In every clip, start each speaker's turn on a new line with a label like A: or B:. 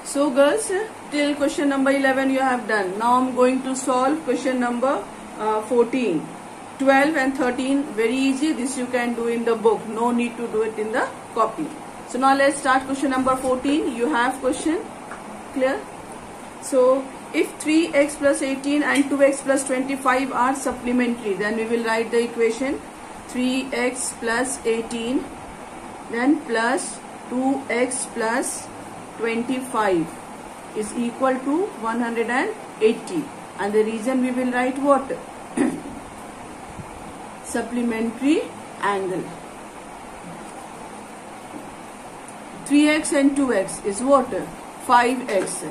A: So girls, till question number 11 you have done. Now I'm going to solve question number 14. 12 and 13, very easy. This you can do in the book. No need to do it in the copy. So now let's start question number 14. You have question, clear? So if 3x plus 18 and 2x plus 25 are supplementary, then we will write the equation 3x plus 18 then plus 2x plus 25 is equal to 180, and the reason we will write what? Supplementary angle. 3x and 2x is what? 5x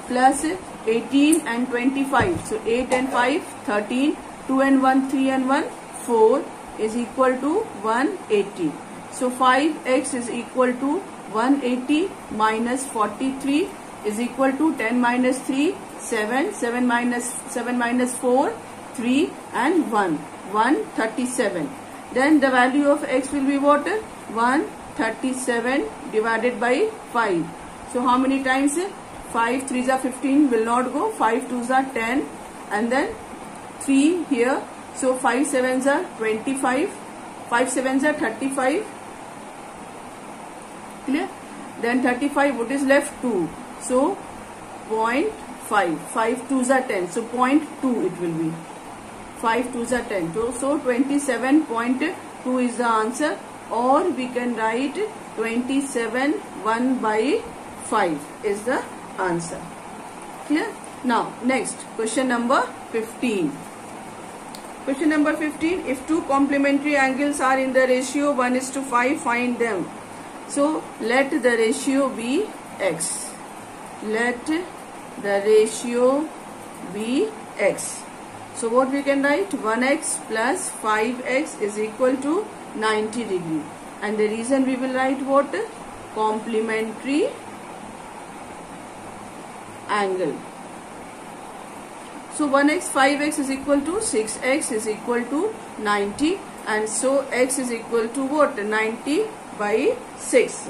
A: plus 18 and 25. So 8 and 5, 13. 2 and 1, 3 and 1, 4 is equal to 180. So 5x is equal to 180 minus 43 is equal to 10 minus 3, 7. 7 minus 4, 3 and 1. 137. Then the value of x will be what? 137 divided by 5. So how many times? 5 3s are 15, will not go. 5 2s are 10, and then 3 here. So 5 7s are 25. 5 7s are 35. Clear? Then 35, what is left? 2. So 0.5. 5 2s are 10. So 0.2 it will be. 5 2s are 10. So 27.2 is the answer, or we can write 27 1 by 5 is the answer. Clear? Now next, question number 15. Question number 15. If two complementary angles are in the ratio 1:5, find them. So let the ratio be x. Let the ratio be x. So what we can write? 1x plus 5x is equal to 90 degree. And the reason we will write what? Complementary angle. So 1x 5x is equal to 6x is equal to 90, and so x is equal to what? 90 by 6.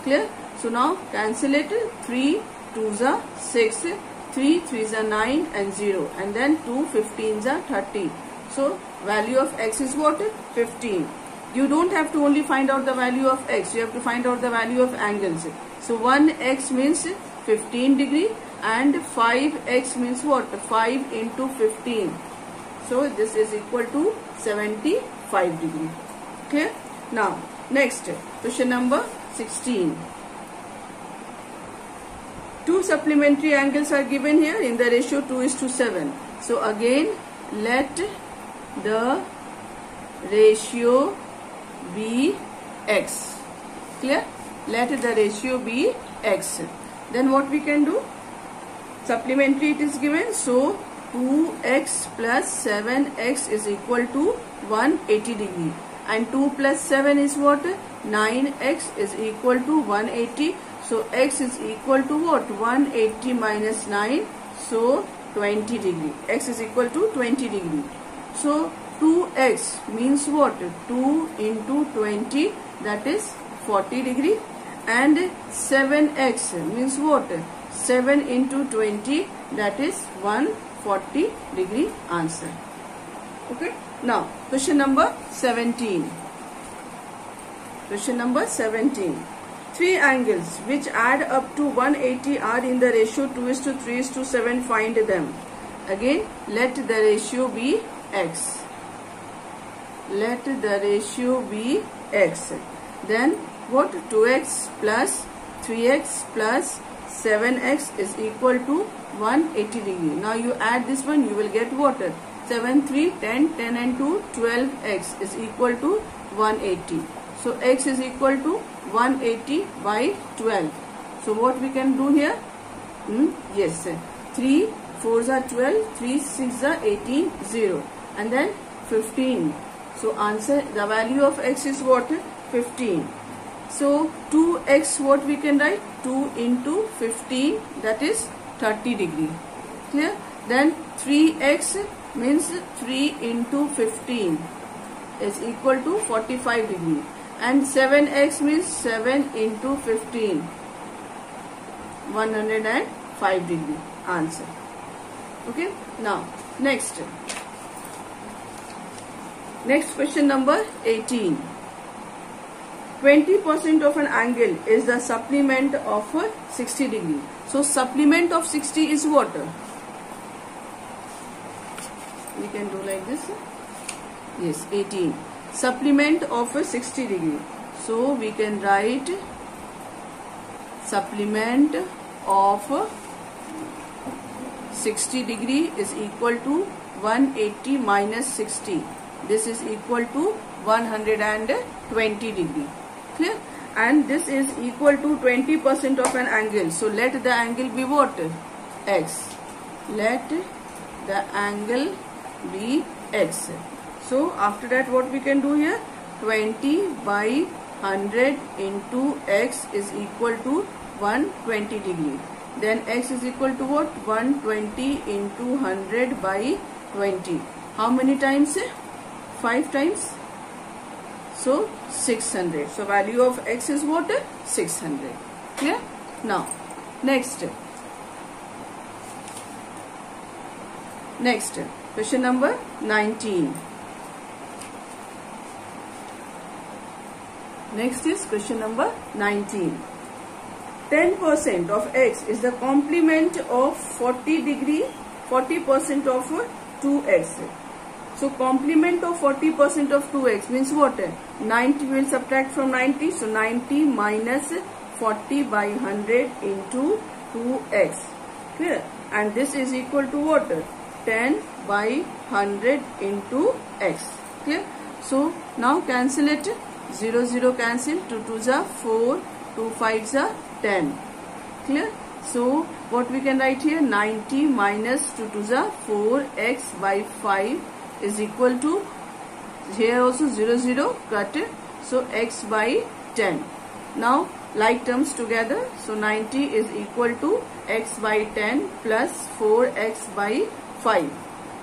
A: Clear? So now cancel it. 3 2s are 6, 3 3s are 9 and 0, and then 2 15s are 30. So value of x is what? 15. You don't have to only find out the value of x, you have to find out the value of angles. So 1x means 15 degree and 5x means what? 5 into 15. So this is equal to 75 degree. Okay? Now next, question number 16. Two supplementary angles are given here in the ratio 2:7. So again, let the ratio be x. Clear? Let the ratio be x. Then what we can do? Supplementary it is given. So 2x plus 7x is equal to 180 degree. And 2 plus 7 is what? 9x is equal to 180. So x is equal to what? 180 minus 9. So 20 degree. X is equal to 20 degree. So 2x means what? 2 into 20, that is 40 degree. And 7x means what? 7 into 20, that is 140 degree answer. Okay. Now question number 17. Question number 17. Three angles which add up to 180 are in the ratio 2:3:7. Find them. Again, let the ratio be x. Let the ratio be x. Then what? 2x plus 3x plus 7x is equal to 180 degree. Now you add this one, you will get what? 7, 3, 10, 10 and 2, 12x is equal to 180. So x is equal to 180 by 12. So what we can do here? Yes, 3 4s are 12, 3 6s are 18, 0, and then 15. So answer, the value of x is what? 15. So 2x, what we can write? 2 into 15, that is 30 degree. Clear? Then 3x means 3 into 15 is equal to 45 degree. And 7x means 7 into 15 105 degree answer. Okay. Now next question number 18. 20% of an angle is the supplement of 60 degree. So supplement of 60 is what? We can do like this. Yes, 18. Supplement of 60 degree. So we can write supplement of 60 degree is equal to 180 minus 60. This is equal to 120 degree. Clear? And this is equal to 20% of an angle. So let the angle be what? X. Let the angle be X. So after that what we can do here? 20 by 100 into X is equal to 120 degree. Then X is equal to what? 120 into 100 by 20. How many times? 5 times. So 600. So value of X is what? 600. Clear? Now next question number 19. Next is question number 19. 10% of X is the complement of 40% of 2X. So complement of 40% of 2X means what? 90 will subtract from 90. So 90 minus 40 by 100 into 2X. Clear? And this is equal to what? 10 by 100 into X. Clear? So now cancel it. 0, 0 cancel. 2 2s are 4. 2 5s are 10. Clear? So what we can write here? 90 minus 2 2s are 4x by 5 is equal to, here also 0 0 cut it. So x by 10. Now like terms together. So 90 is equal to x by 10 plus 4x by 5.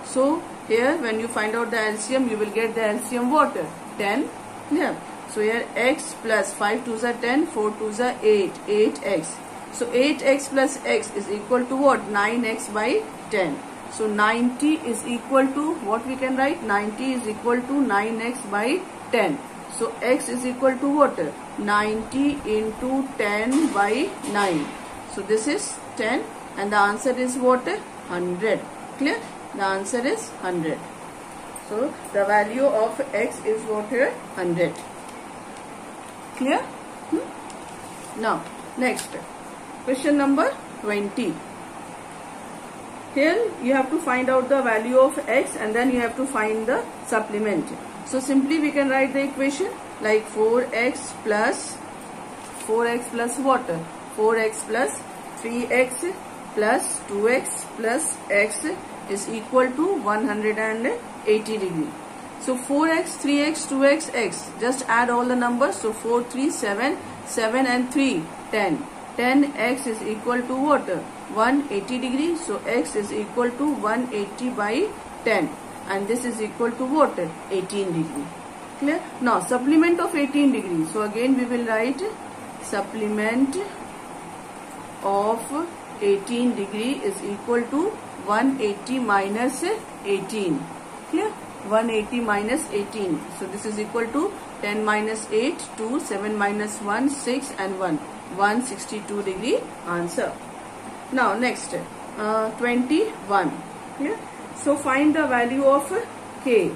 A: So here when you find out the LCM, you will get the LCM what? 10. Clear? So here x plus 5 2s are 10, 4 2s are 8, 8x. So 8x plus x is equal to what? 9x by 10. So 90 is equal to, what we can write? 90 is equal to 9x by 10. So x is equal to what? 90 into 10 by 9. So this is 10 and the answer is what? 100. Clear? The answer is 100. So the value of x is what here? 100. Clear? Now next question number 20. Here you have to find out the value of x and then you have to find the supplement. So simply we can write the equation like 4x plus what? 4x plus 3x plus 2x plus x is equal to 180 degree. So 4x, 3x, 2x, x. Just add all the numbers. So 4, 3, 7, 7 and 3, 10. 10x is equal to what? 180 degree. So x is equal to 180 by 10. And this is equal to what? 18 degree. Clear? Now supplement of 18 degree. So again we will write supplement of 18 degree is equal to 180 minus 18. Clear? 180 minus 18. So this is equal to 10 minus 8, 2, 7 minus 1, 6 and 1. 162 degree answer. Now next 21. Clear? So find the value of K.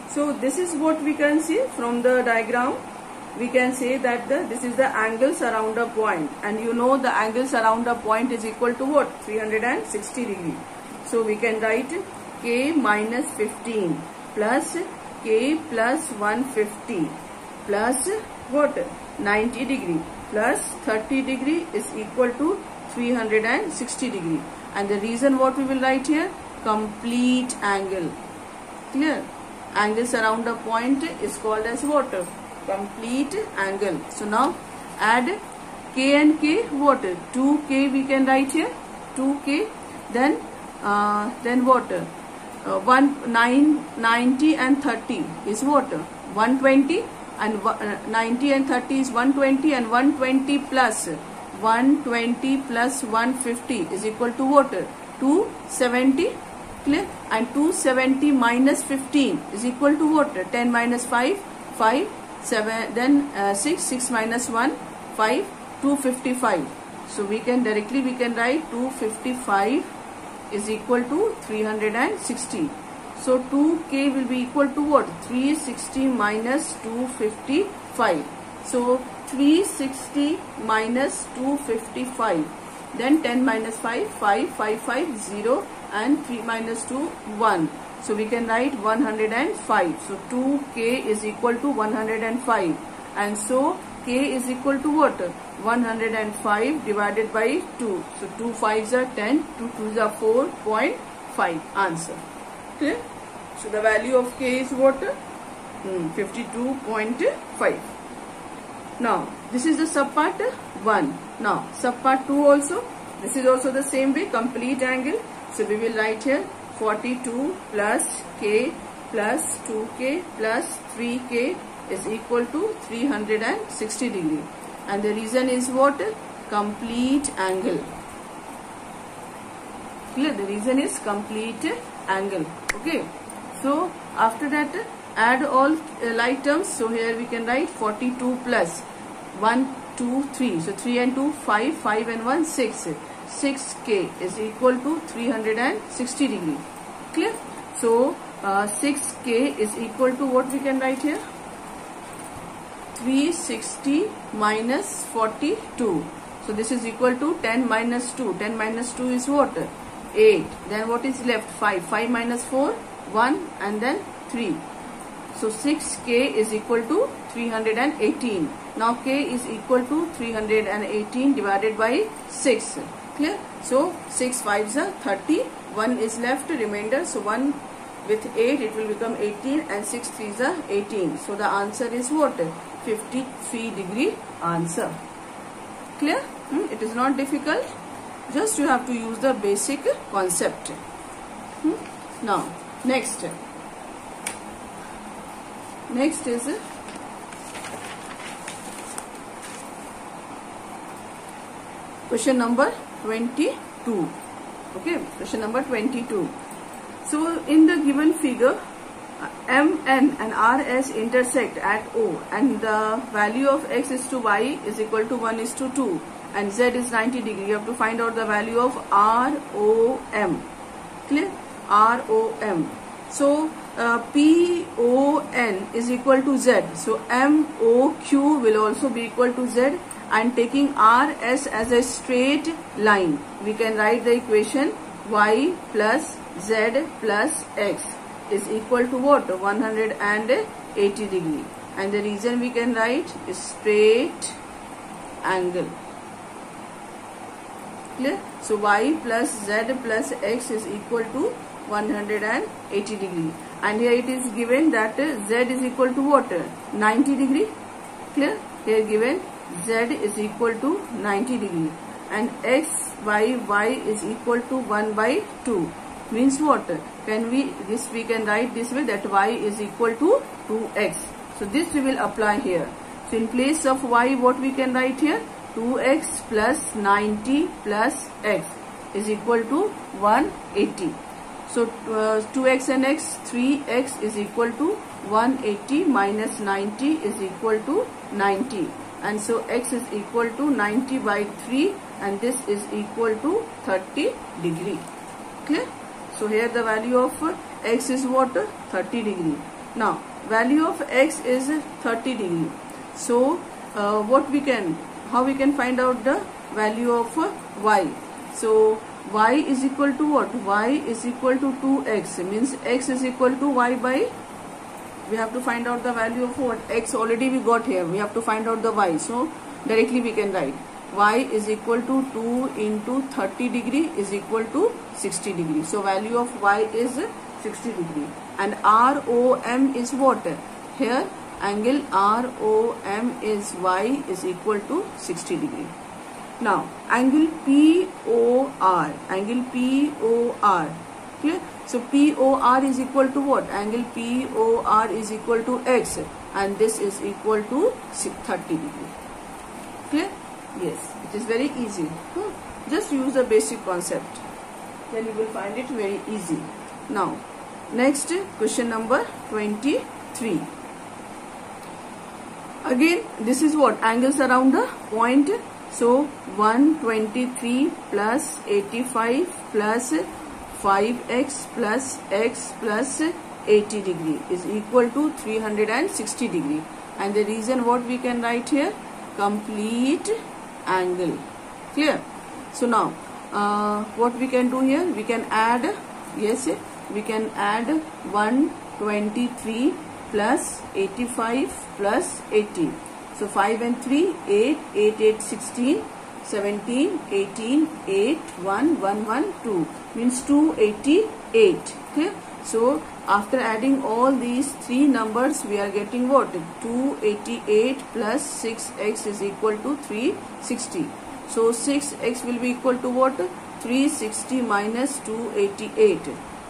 A: So this is what we can see from the diagram. We can say that this is the angles around a point, and you know the angles around a point is equal to what? 360 degree. So we can write K minus 15 plus K plus 150 plus what? 90 degree plus 30 degree is equal to 360 degree. And the reason what we will write here? Complete angle. Clear? Angles around a point is called as what? Complete angle. So now add K and K, what? 2K we can write here. 2K. Then what? 90 and 30 is what? 120. And 90 and 30 is 120, and 120 plus 120 plus 150 is equal to what? 270. Clear? And 270 minus 15 is equal to what? 10 minus 5, 5, 7, then 6 minus 1, 5, 255. So we can directly write 255 is equal to 360. So 2k will be equal to what? 360 minus 255. So 360 minus 255. Then 10 minus 5, 5, 5, 5, 0, and 3 minus 2, 1. So we can write 105. So 2k is equal to 105. And so k is equal to what? 105 divided by 2. So 2 5s are 10, 2 2s are 4.5. Answer. Clear? So the value of k is what? 52.5. Now this is the subpart 1. Now subpart 2 also. This is also the same way, complete angle. So we will write here 42 plus k plus 2k plus 3k is equal to 360 degree. And the reason is what? Complete angle. Clear? The reason is complete angle. Okay. So after that, add all like terms. So here we can write 42 plus 1, 2, 3. So 3 and 2, 5, 5 and 1, 6. 6k is equal to 360 degree. Clear? So 6k is equal to what we can write here? 360 minus 42. So this is equal to 10 minus 2. 10 minus 2 is what? 8. Then what is left? 5. 5 minus 4, 1, and then 3. So 6k is equal to 318. Now k is equal to 318 divided by 6. Clear? So 6 5s are 30. 1 is left, remainder. So 1 with 8 it will become 18, and 6 3s are 18. So the answer is what? 53 degree answer. Clear? It is not difficult. Just you have to use the basic concept. Now next is question number 22. Okay, question number 22. So in the given figure, MN and RS intersect at O, and the value of x is to y is equal to 1 is to 2, and z is 90 degree. You have to find out the value of ROM. Clear? ROM. So PON is equal to z. So MOQ will also be equal to z. And taking RS as a straight line, we can write the equation y plus z plus x is equal to what? 180 degree. And the reason we can write is straight angle. Clear? So y plus z plus x is equal to 180 degree. And here it is given that z is equal to what? 90 degree. Clear? Here given z is equal to 90 degree, and x by y is equal to 1 by 2. Means what? We can write this way, that y is equal to 2x. So this we will apply here. So in place of y, what we can write here? 2x plus 90 plus x is equal to 180. So 2x and x, 3x is equal to 180 minus 90 is equal to 90. And so x is equal to 90 by 3, and this is equal to 30 degree. Clear? So here the value of x is what? 30 degree. Now value of x is 30 degree. So how we can find out the value of y? So y is equal to what? Y is equal to 2x, means x is equal to y by, we have to find out the value of what? X already we got here. We have to find out the y. So directly we can write y is equal to 2 into 30 degree is equal to 60 degree. So value of y is 60 degree. And ROM is what? Here angle ROM is y is equal to 60 degree. Now angle POR. Clear? So POR is equal to what? Angle POR is equal to x, and this is equal to 30 degree. Clear? Yes, it is very easy. Just use the basic concept, then you will find it very easy. Now next, question number 23. Again, this is what? Angles around the point. So 123 plus 85 plus 5x plus x plus 80 degree is equal to 360 degree. And the reason what we can write here? Complete angle. Clear? So now what we can do here? We can add, yes, we can add 123 plus 85 plus 80. So 5 and 3, 8, 8, 8, 16, 17, 18, 8, 1, 1, 1, 2. Means 288. Okay? So after adding all these three numbers, we are getting what? 288 plus 6x is equal to 360. So 6x will be equal to what? 360 minus 288.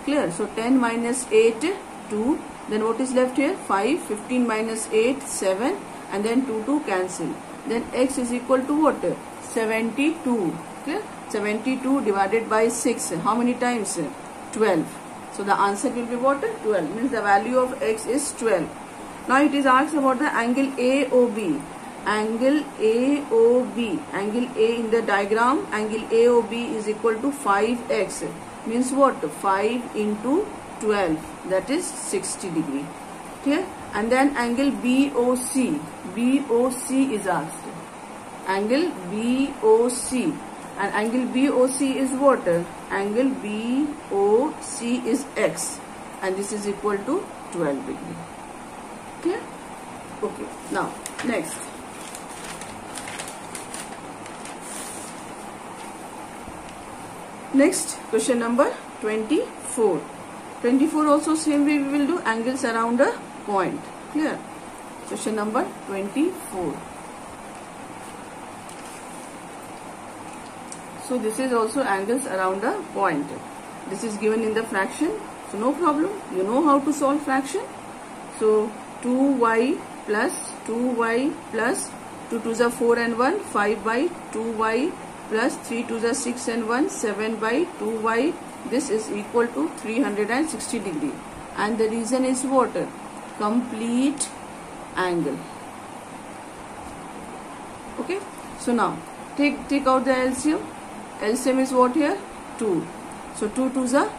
A: Clear? So 10 minus 8, 2. Then what is left here? 5. 15 minus 8, 7. And then 2 cancel. Then x is equal to what? 72. Clear? 72 divided by 6. How many times? 12. So the answer will be what? 12. Means the value of x is 12. Now it is asked about the angle AOB. Angle AOB. Angle A in the diagram. Angle AOB is equal to 5x. Means what? 5 into 12. That is 60 degree. Clear? And then angle BOC. BOC is asked. Angle BOC. And angle BOC is what? Angle BOC is x. And this is equal to 12 degree. Clear? Okay. Now, next. Next, question number 24. 24 also same way we will do angles around a point. Clear? Question number 24. So this is also angles around a point. This is given in the fraction. So no problem. You know how to solve fraction. So 2y plus 2y plus 2 to the 4 and 1, 5 by 2y plus 3 to the 6 and 1, 7 by 2y. This is equal to 360 degree. And the reason is what? Complete angle. Okay. So now take out the LCM. LCM is what here? 2. So 2 to the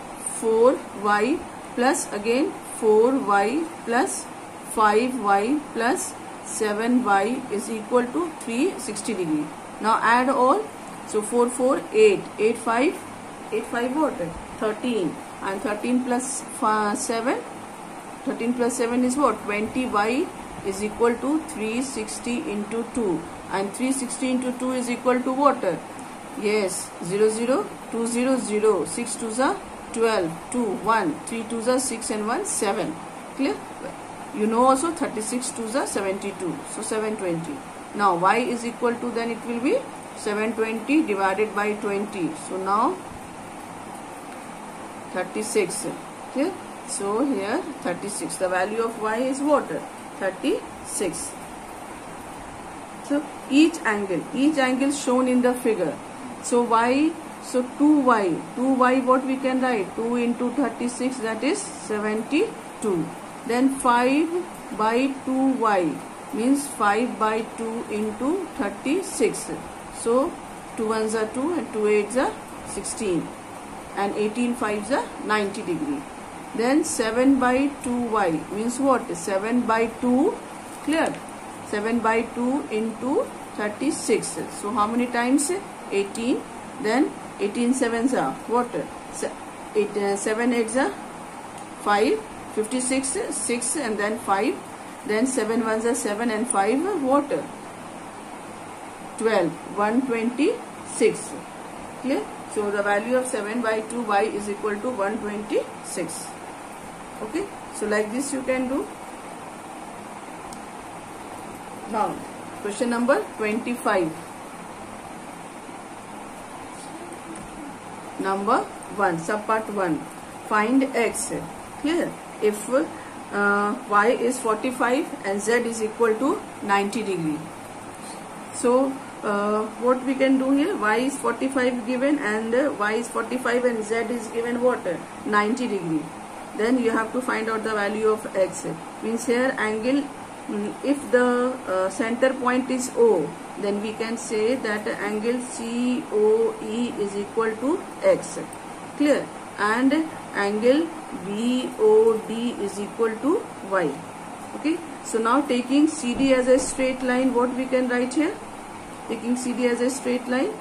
A: 4y plus again 4y plus 5y plus 7y is equal to 360 degree. Now add all. So 4, 4, 8. 8, 5. 8, 5 what? 13. And 13 plus 7. 13 plus 7 is what? 20y is equal to 360 into 2. And 360 into 2 is equal to what? Yes, 0, 0, 2, 0, 0. 6 to the 12, 2, 1. 3 to the 6 and 1, 7. Clear? You know also 36 to the 72. So 720. Now y is equal to, then it will be 720 divided by 20. So now 36. Okay. So here 36. The value of y is what? 36. So each angle shown in the figure. So y, so 2y what we can write? 2 into 36, that is 72. Then 5 by 2y means 5 by 2 into 36. So 2 1s are 2 and 2 8s are 16. And 18 5s are 90 degree. Then 7 by 2y means what? 7 by 2, clear? 7 by 2 into 36. So how many times? 18. Then 18 7s are what? 7 8s are 5. 56, 6 and then 5. Then 7 1s are 7 and 5 what? 12. 126. Clear? So the value of 7 by 2y is equal to 126. Okay. So like this you can do. Now question number 25. Number 1, subpart 1. Find x. Here, if y is 45 and z is equal to 90 degree. So what we can do here, y is 45 given and y is 45 and z is given what, 90 degree. Then you have to find out the value of x. Means here angle, if the center point is O, then we can say that angle COE is equal to x. Clear? And angle BOD is equal to y. Okay. So now taking CD as a straight line, what we can write here? Taking CD as a straight line,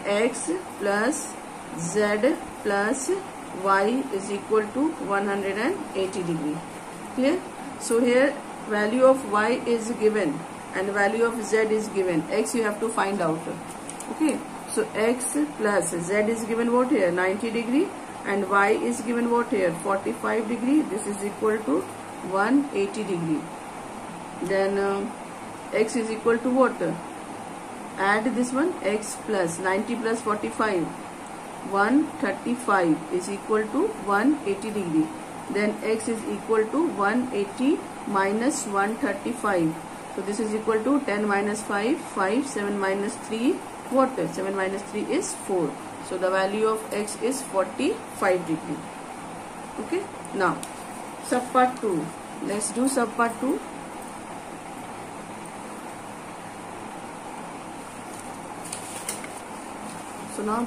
A: x plus z plus y is equal to 180 degree. Clear? So here value of y is given and value of z is given. X you have to find out. Okay. So x plus z is given what here, 90 degree, and y is given what here, 45 degree. This is equal to 180 degree. Then x is equal to what? Add this one, x plus 90 plus 45, 135 is equal to 180 degree. Then x is equal to 180 minus 135. So this is equal to 10 minus 5, 5, 7 minus 3, what? 7 minus 3 is 4. So the value of x is 45 degree. Okay. Now subpart 2. Let's do subpart 2. So now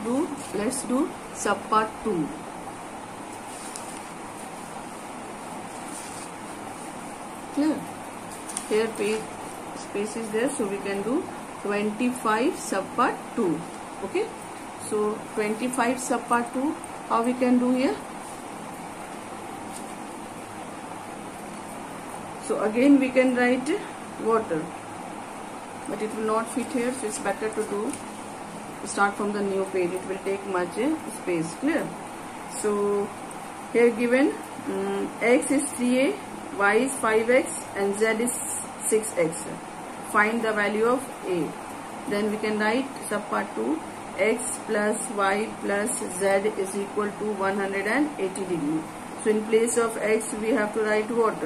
A: let's do subpart 2. Clear? Here space is there, so we can do 25 subpart 2. Okay. So 25 subpart 2, how we can do here? So again we can write water, but it will not fit here, so it's better to start from the new page. It will take much space. Clear? So here given x is 3a, y is 5x and z is 6x. Find the value of a. Then we can write subpart 2, x plus y plus z is equal to 180 degree. So in place of x we have to write what?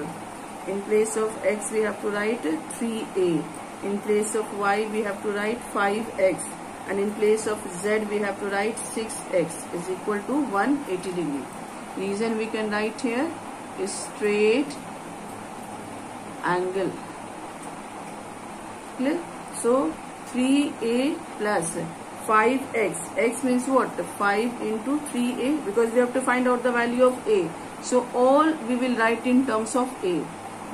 A: In place of x we have to write 3a. In place of y we have to write 5x. And in place of z we have to write 6x is equal to 180 degree. Reason we can write here is straight angle. Clear? So 3a plus 5x. X means what? 5 into 3a, because we have to find out the value of a. So all we will write in terms of a.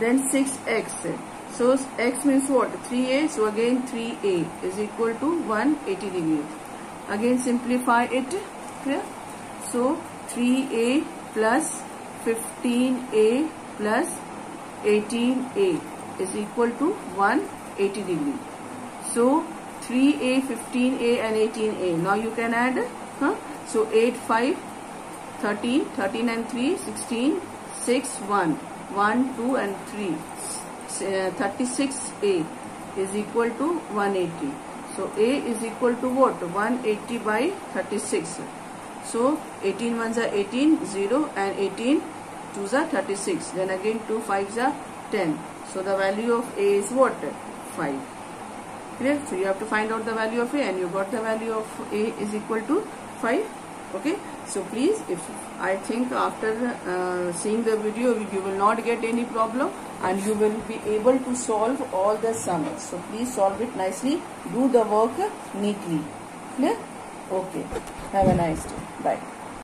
A: Then 6x. So x means what? 3a. So again 3a is equal to 180 degree. Again simplify it. Clear? So 3a plus 15a plus 18a is equal to 180 degree. So 3a, 15a and 18a. Now you can add. So 8, 5, 13, 13 and 3, 16, 6, 1, 1, 2 and 3. 36a is equal to 180. So a is equal to what? 180 by 36. So 18 ones are 18, 0 and 18 twos are 36. Then again 2 5s are 10. So the value of a is what? 5. Clear? So you have to find out the value of a, and you got the value of a is equal to 5. Okay. So please, if I think after seeing the video you will not get any problem and you will be able to solve all the sums. So please solve it nicely. Do the work neatly. Clear? Okay. Have a nice day. Bye.